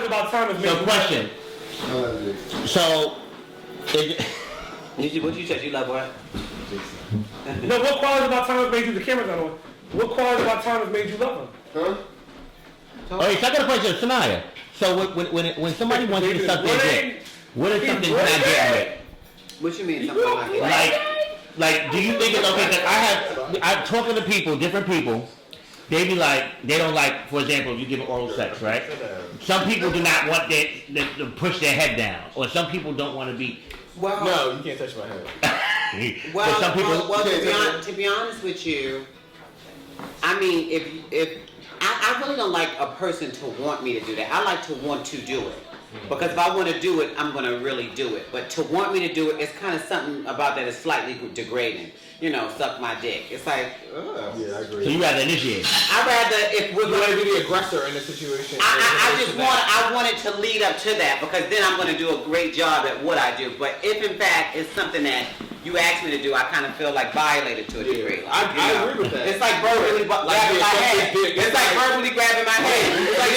about time has made you question. So, what you said? You love what? No, what quality about time has made you? The camera's not on. What quality about time has made you love him? Huh? Okay, so I got a question, Sanaya. So when somebody wants you to suck their dick, what is something you're not getting with? What you mean? Something like like, do you think it's okay? Because I'm talking to people, different people. They be like, they don't like, for example, if you give oral sex, right? Some people do not want to push their head down, or some people don't want to be. Well, no, you can't touch my head. Well, some people, to be honest with you, I mean, if I really don't like a person to want me to do that. I like to want to do it. Because if I want to do it, I'm going to really do it. But to want me to do it, it's kind of something about that is slightly degrading. You know, suck my dick. It's like, ugh. Yeah, I agree. So you rather initiate? I rather if we're going to be the aggressor in the situation. I want it to lead up to that because then I'm going to do a great job at what I do. But if in fact it's something that you asked me to do, I kind of feel like violated to a degree. I agree with that. It's like verbally grabbing my head. It's like verbally grabbing my head. It's like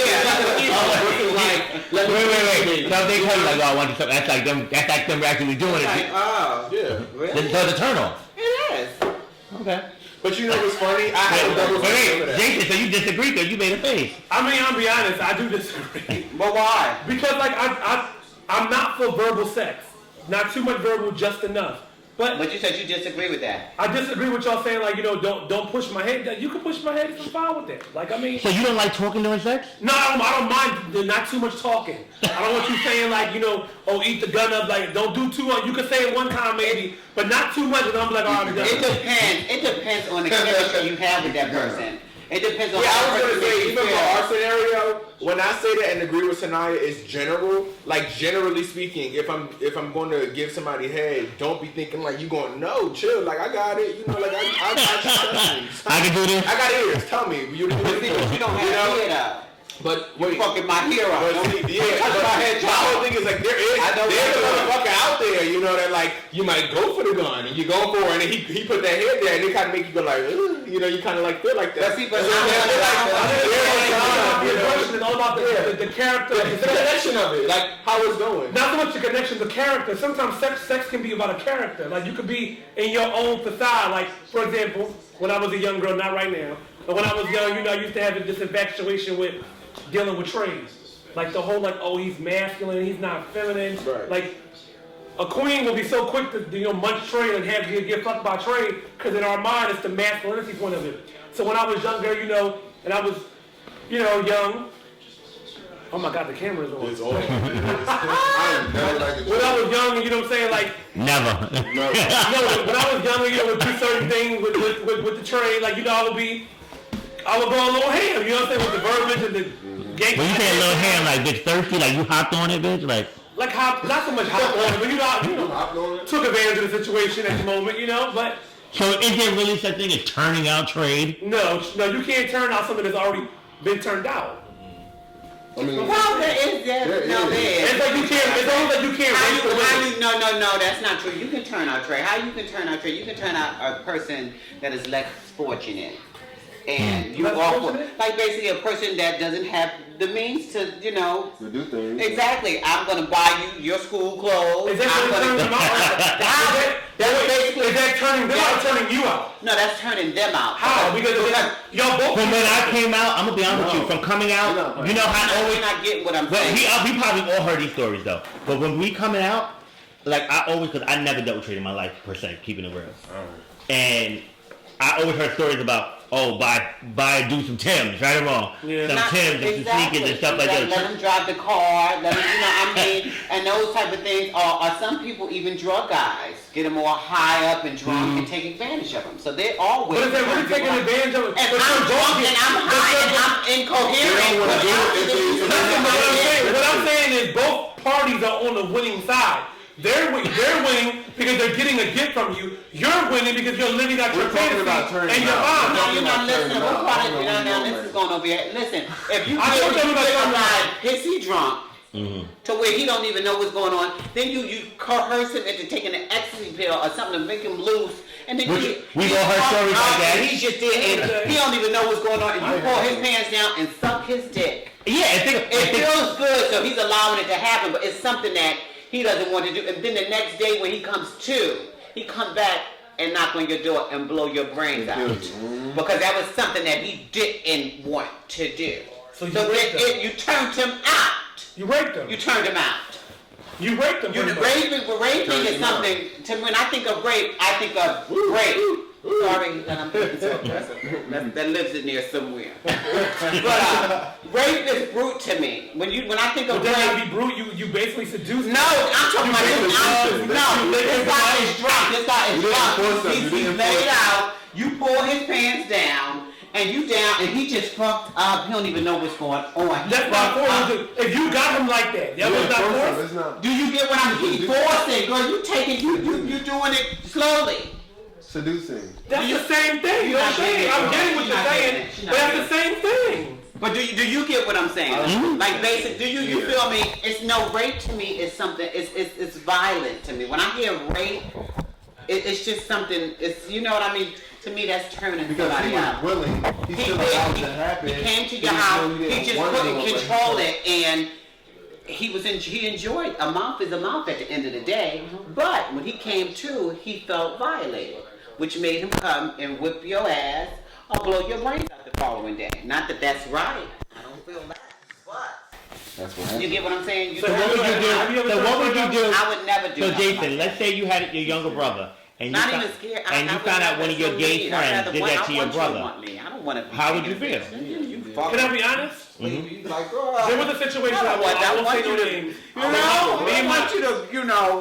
wait. So they tell you like, oh, I want to. That's like them actually doing it. Oh, yeah. Really? So the turn off. It is. Okay. But you know what's funny? I had a double wait, Jason, so you disagree because you made a face. I mean, I'll be honest, I do disagree. But why? Because like I'm not for verbal sex. Not too much verbal, just enough. But you said you disagree with that. I disagree with y'all saying like, you know, don't push my head. You can push my head, it's fine with that. Like, I mean. So you don't like talking during sex? No, I don't mind. Not too much talking. I don't want you saying like, you know, oh, eat the gun up. Like, don't do too much. You can say it one time maybe, but not too much. And I'm like, all right, it depends. It depends on the chemistry you have with that person. It depends on. Yeah, I was gonna say even for our scenario, when I say that and agree with Sanaya, it's general. Like generally speaking, if I'm going to give somebody head, don't be thinking like you going no, chill. Like I got it, you know. Like I can do this. I got ears. Tell me, you don't have to hear. But wait, fucking my hero. But my whole thing is like there's a motherfucker out there, you know, that like you might go for the gun and you go for it, and he put that head there and it kind of make you go like, you know, you kind of like feel like that. But it's all about the character, the connection of it, like how it's going. Not so much the connection, the character. Sometimes sex can be about a character. Like you could be in your own facade. Like for example, when I was a young girl, not right now, but when I was young, you know, I used to have this infatuation with dealing with trades. Like the whole like, oh, he's masculine, he's not feminine. Right. Like a queen will be so quick to munch trade and have you get fucked by trade because in our mind it's the masculinity point of it. So when I was younger, you know, and I was, you know, young. Oh my God, the camera's on. It's on. When I was young, you know what I'm saying, like never. You know, when I was younger, you know, would do certain things with the trade, like you know, I would go a little ham, you know what I'm saying, with the verbiage and the When you say a little ham, like bitch thirsty, like you hopped on it, bitch, like hop, not so much hop on it, but you know, took advantage of the situation at the moment, you know, but. So is there really such thing as turning out trade? No, you can't turn out something that's already been turned out. I mean, well, there is. It's like you can't. It's almost like you can't. No, that's not true. You can turn out trade. How you can turn out trade? You can turn out a person that is less fortunate. And you offer, like basically a person that doesn't have the means to, you know, to do things. Exactly. I'm going to buy you your school clothes. Is that turning them out or turning you out? No, that's turning them out. How? Because y'all both. From when I came out, I'm going to be honest with you, from coming out, you know how I always. You're not getting what I'm saying. We probably all heard these stories though. But when we coming out, like I always, because I never dealt with trade in my life per se, keeping it real. And I always heard stories about, do some Timbs, right or wrong? Yeah. Some Timbs and some sneakers and stuff like that. Let them drive the car, let them, you know, I mean, and those type of things. Or some people even drug guys, get them all high up and drunk and take advantage of them. So they always. But if they're really taking advantage of it, and I'm drunk and I'm high and I'm incoherent. What I'm saying is both parties are on the winning side. They're winning because they're getting a gift from you. You're winning because you're living out your fantasy and your mom. No, you're not listening. We're probably now this is going over here. Listen, if you get somebody pissy drunk to where he don't even know what's going on, then you coerce him into taking an ecstasy pill or something to make him loose. And then we all heard stories like that. He's just there and he don't even know what's going on. And you pull his pants down and suck his dick. Yeah, it feels good so he's allowing it to happen, but it's something that he doesn't want to do. And then the next day when he comes back and knock on your door and blow your brains out. Because that was something that he didn't want to do. So you turned him out. You raped him. You turned him out. You raped him. Raping is something, when I think of rape, I think of rape. Sorry, I'm thinking so aggressive. That lives in there somewhere. But rape is brute to me. When I think of rape, rape, be brute. You basically seduce. No, I'm talking about this. No, this guy is drunk. This guy is drunk. He's laid out. You pull his pants down. And you down, and he just fucked up. He don't even know what's going on. That's not forced. If you got him like that, that was not forced. Do you get what I'm saying? Forcing, girl. You taking, you doing it slowly. Seducing. That's the same thing. I'm getting what you're saying, but that's the same thing. But do you get what I'm saying? Like basic, do you feel me? It's no rape to me. It's something. It's violent to me. When I hear rape, it's just something. It's you know what I mean. To me, that's turning somebody out. Because he was willing. He still allowed it to happen. He came to your house. He just couldn't control it, and he enjoyed. A mouth is a mouth at the end of the day. But when he came to, he felt violated, which made him come and whip your ass or blow your brains out the following day. Not that that's right. I don't feel that. But that's what happened. you get what I'm saying? So what would you do? I would never do. So Jason, let's say you had your younger brother. And not even scared. And you found out one of your gay friends did that to your brother. I don't want to. How would you feel? Can I be honest? Like, there was a situation I want you to, I want you to,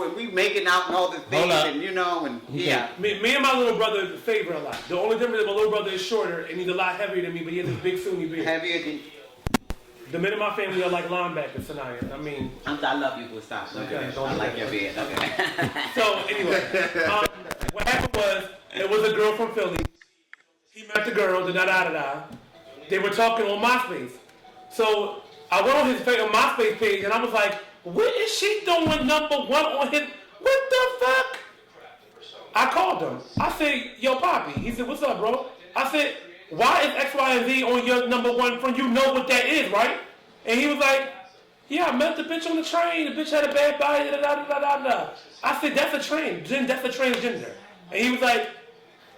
and we making out and all the things, and and yeah. Me and my little brother favor a lot. The only difference is my little brother is shorter and he's a lot heavier than me, but he has this big Sunni beard. Heavier than. The men in my family are like linebackers tonight. I mean, I love you, Gustav. Okay, I like your beard. Okay. So anyway, what happened was it was a girl from Philly. He met the girl. They were talking on MySpace. So I went on his MySpace page and I was like, "What is she doing number one on his? What the fuck?" I called him. I said, "Yo, Poppy." He said, "What's up, bro?" I said, "Why is X, Y, and Z on your number one friend? You know what that is, right?" And he was like, "Yeah, I met the bitch on the train. The bitch had a bad body, I said, "That's a train. That's a transgender." And he was like,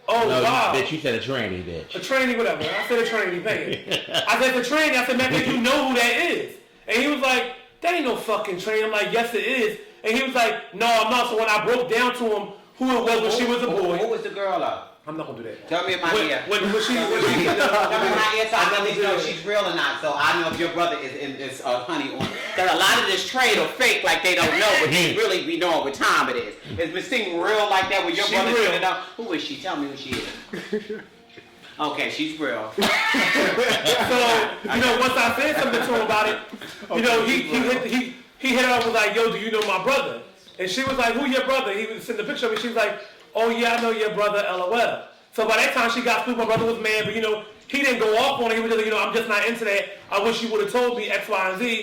"Oh, no, wow." Bitch, you said a tranny, bitch. A tranny, whatever. I said a tranny, pay it. I said, "The tranny." I said, "Man, you know who that is." And he was like, "That ain't no fucking train." I'm like, "Yes, it is." And he was like, "No, I'm not." So when I broke down to him who it was when she was a boy. Who was the girl of? I'm not gonna do that. Tell me in my ear. When she Tell me in my ear so I at least know if she's real or not. So I know if your brother is honey on. Because a lot of this trade or fake like they don't know, but they really be knowing what time it is. Is Miss Thing real like that when your brother's real? Who is she? Tell me who she is. Okay, she's real. So, once I said something to him about it, he hit her up and was like, "Yo, do you know my brother?" And she was like, "Who your brother?" He was sending a picture of me. She was like, "Oh yeah, I know your brother, LOL." So by that time she got through, my brother was mad, but he didn't go off on it. He was just like, I'm just not into that. I wish you would have told me X, Y, and Z.